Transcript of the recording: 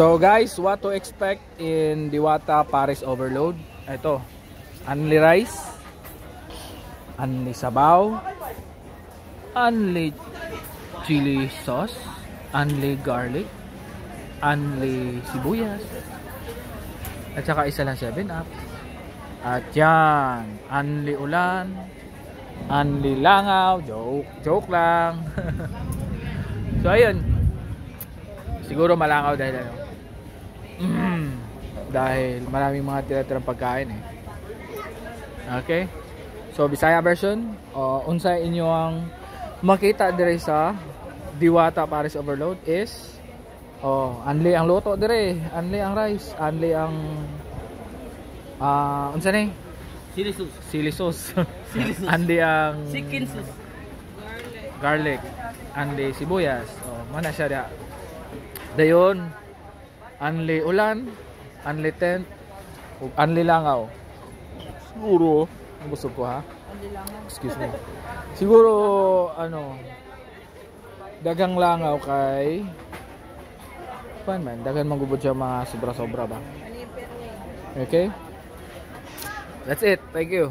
So guys, what to expect in Diwata Paris Overload? Ito, only rice, only sabaw, only chili sauce, only garlic, only sibuyas, at saka isa lang 7-up. At yan, only ulan, only langaw, joke lang. So ayun, siguro malangaw dahil ano, dahil maraming mga tira-tirang pagkain eh. Okay? So Bisaya version, unsay inyo ang makita dire sa Diwata Paris Overload is only ang luto dire, only ang rice, only ang unsa ni? Sili sauce. Only ang chicken sauce. Garlic. Only sibuyas. Mana siya da. Dayon, only ulan, only tent, ug only langaw. Siguro, ang gusto ko ha. Excuse me. Siguro ano, dagang langaw kay man, dagan magubod siya mga sobra-sobra ba. Okay? That's it. Thank you.